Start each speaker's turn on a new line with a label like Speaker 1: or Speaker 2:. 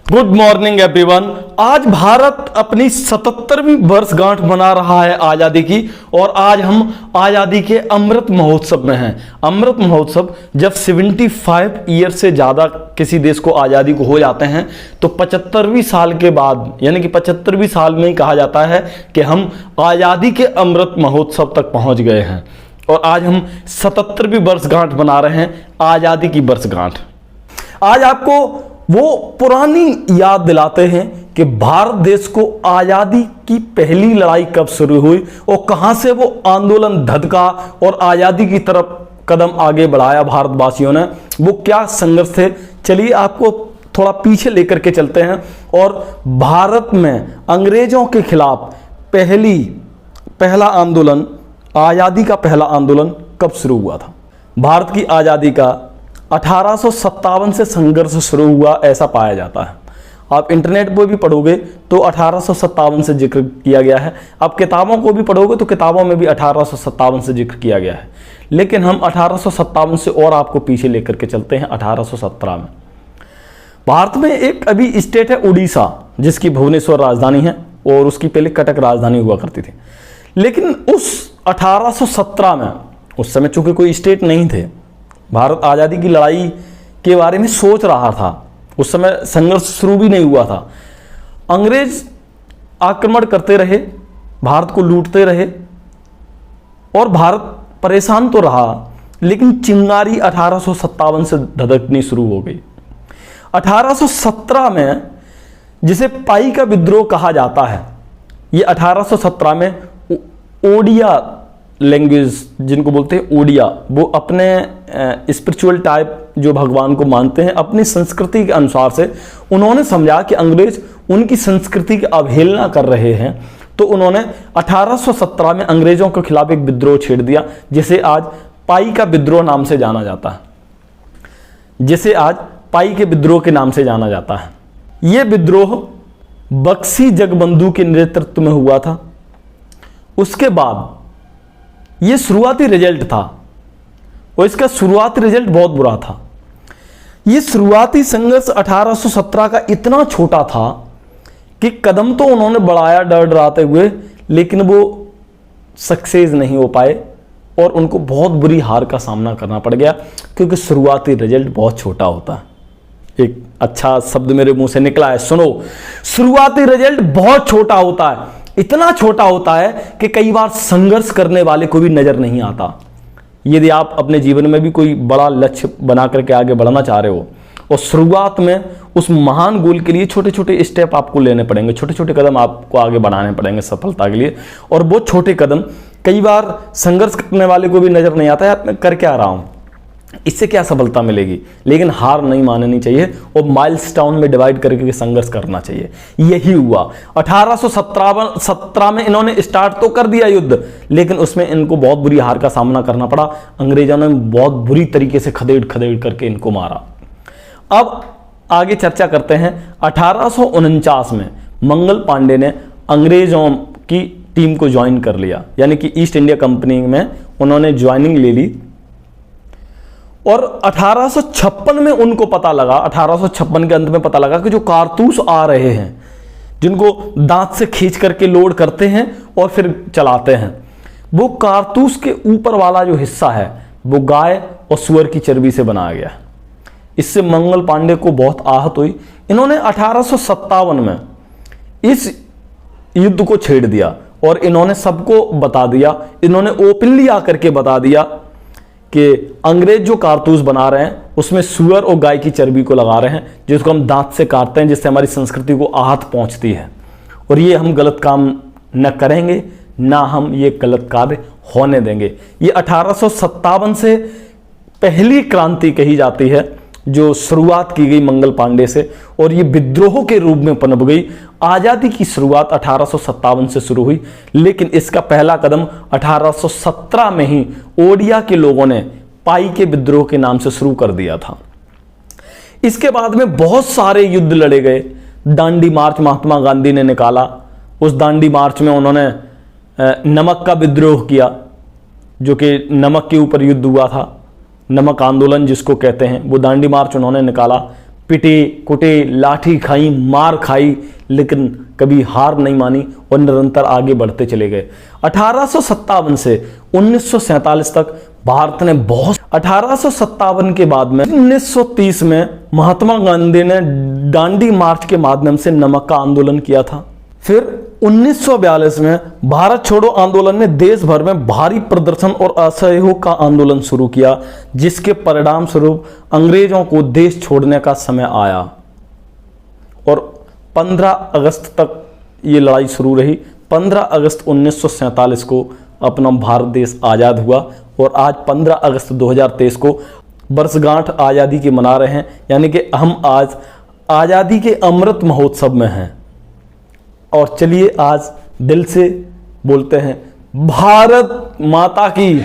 Speaker 1: Good morning everyone. आज भारत अपनी 77वीं वर्षगांठ मना रहा है आज़ादी की, और आज हम आज़ादी के अमृत महोत्सव में हैं। अमृत महोत्सव जब 75 ईयर से ज़्यादा किसी देश को आज़ादी को हो जाते हैं तो 75वीं साल के बाद, यानी कि 75वीं साल में ही कहा जाता है कि हम आज़ादी के अमृत महोत्सव तक पहुँच गए हैं। और आज हम 77वीं वर्षगांठ मना रहे हैं, आज़ादी की वर्षगांठ। आज आपको वो पुरानी याद दिलाते हैं कि भारत देश को आज़ादी की पहली लड़ाई कब शुरू हुई और कहां से वो आंदोलन धधका और आज़ादी की तरफ कदम आगे बढ़ाया भारतवासियों ने। वो क्या संघर्ष थे, चलिए आपको थोड़ा पीछे लेकर के चलते हैं। और भारत में अंग्रेजों के खिलाफ पहला आंदोलन, आज़ादी का पहला आंदोलन कब शुरू हुआ था। भारत की आज़ादी का 1857 से संघर्ष शुरू हुआ ऐसा पाया जाता है। आप इंटरनेट पर भी पढ़ोगे तो 1857 से जिक्र किया गया है। आप किताबों को भी पढ़ोगे तो किताबों में भी 1857 से जिक्र किया गया है। लेकिन हम 1857 से और आपको पीछे लेकर के चलते हैं 1817 में। भारत में एक अभी स्टेट है उड़ीसा, जिसकी भुवनेश्वर राजधानी है और उसकी पहले कटक राजधानी हुआ करती थी। लेकिन उस 1817 में, उस समय चूंकि कोई स्टेट नहीं थे, भारत आज़ादी की लड़ाई के बारे में सोच रहा था, उस समय संघर्ष शुरू भी नहीं हुआ था। अंग्रेज आक्रमण करते रहे, भारत को लूटते रहे और भारत परेशान तो रहा, लेकिन चिंगारी 1857 से धधकनी शुरू हो गई। 1817 में, जिसे पाई का विद्रोह कहा जाता है, ये 1817 में ओडिया लैंग्वेज, जिनको बोलते हैं ओडिया, वो अपने स्पिरिचुअल टाइप जो भगवान को मानते हैं, अपनी संस्कृति के अनुसार से उन्होंने समझा कि अंग्रेज उनकी संस्कृति की अवहेलना कर रहे हैं, तो उन्होंने 1817 में अंग्रेजों के खिलाफ एक विद्रोह छेड़ दिया, जिसे आज पाई का विद्रोह नाम से जाना जाता है, जिसे आज पाई के विद्रोह के नाम से जाना जाता है। यह विद्रोह बक्सी जगबंधु के नेतृत्व में हुआ था। उसके बाद ये शुरुआती रिजल्ट था और इसका शुरुआती रिजल्ट बहुत बुरा था। ये शुरुआती संघर्ष 1817 का इतना छोटा था कि कदम तो उन्होंने बढ़ाया डराते हुए, लेकिन वो सक्सेस नहीं हो पाए और उनको बहुत बुरी हार का सामना करना पड़ गया, क्योंकि शुरुआती रिजल्ट बहुत छोटा होता है। एक अच्छा शब्द मेरे मुंह से निकला है, सुनो, शुरुआती रिजल्ट बहुत छोटा होता है। इतना छोटा होता है कि कई बार संघर्ष करने वाले को भी नजर नहीं आता। यदि आप अपने जीवन में भी कोई बड़ा लक्ष्य बना करके आगे बढ़ना चाह रहे हो और शुरुआत में उस महान गोल के लिए छोटे छोटे स्टेप आपको लेने पड़ेंगे, छोटे छोटे कदम आपको आगे बढ़ाने पड़ेंगे सफलता के लिए। और वो छोटे कदम कई बार संघर्ष करने वाले को भी नजर नहीं आता है, मैं कर क्या रहा हूं, इससे क्या सफलता मिलेगी। लेकिन हार नहीं माननी चाहिए और माइलस्टोन में डिवाइड करके संघर्ष करना चाहिए। यही हुआ 1817 में। इन्होंने स्टार्ट तो कर दिया युद्ध, लेकिन उसमें इनको बहुत बुरी हार का सामना करना पड़ा। अंग्रेजों ने बहुत बुरी तरीके से खदेड़ करके इनको मारा। अब आगे चर्चा करते हैं। 1849 में मंगल पांडे ने अंग्रेजों की टीम को ज्वाइन कर लिया, यानी कि ईस्ट इंडिया कंपनी में उन्होंने ज्वाइनिंग ले ली। और 1856 में उनको पता लगा, 1856 के अंत में पता लगा कि जो कारतूस आ रहे हैं, जिनको दांत से खींच करके लोड करते हैं और फिर चलाते हैं, वो कारतूस के ऊपर वाला जो हिस्सा है वो गाय और सुअर की चर्बी से बनाया गया। इससे मंगल पांडे को बहुत आहत हुई। इन्होंने 1857 में इस युद्ध को छेड़ दिया और इन्होंने सबको बता दिया, इन्होंने ओपनली आकर के बता दिया कि अंग्रेज जो कारतूस बना रहे हैं उसमें सुअर और गाय की चर्बी को लगा रहे हैं, जिसको हम दांत से काटते हैं, जिससे हमारी संस्कृति को आहत पहुंचती है। और ये हम गलत काम न करेंगे, ना हम ये गलत कार्य होने देंगे। ये 1857 से पहली क्रांति कही जाती है जो शुरुआत की गई मंगल पांडे से, और ये विद्रोह के रूप में पनप गई। आज़ादी की शुरुआत 1857 से शुरू हुई, लेकिन इसका पहला कदम 1817 में ही ओडिया के लोगों ने पाई के विद्रोह के नाम से शुरू कर दिया था। इसके बाद में बहुत सारे युद्ध लड़े गए। दांडी मार्च महात्मा गांधी ने निकाला। उस दांडी मार्च में उन्होंने नमक का विद्रोह किया, जो कि नमक के ऊपर युद्ध हुआ था। नमक आंदोलन जिसको कहते हैं, वो दांडी मार्च उन्होंने निकाला। पिटे कुटे, लाठी खाई, मार खाई, लेकिन कभी हार नहीं मानी और निरंतर आगे बढ़ते चले गए। 1857 से 1947 तक भारत ने 1857 के बाद में 1930 में महात्मा गांधी ने दांडी मार्च के माध्यम से नमक का आंदोलन किया था। फिर 1942 में भारत छोड़ो आंदोलन ने देश भर में भारी प्रदर्शन और असहयोग का आंदोलन शुरू किया, जिसके परिणाम स्वरूप अंग्रेजों को देश छोड़ने का समय आया और 15 अगस्त तक ये लड़ाई शुरू रही। 15 अगस्त 1947 को अपना भारत देश आज़ाद हुआ और आज 15 अगस्त 2023 को वर्षगांठ आज़ादी की मना रहे हैं, यानी कि हम आज आज़ादी के अमृत महोत्सव में हैं। और चलिए आज दिल से बोलते हैं, भारत माता की।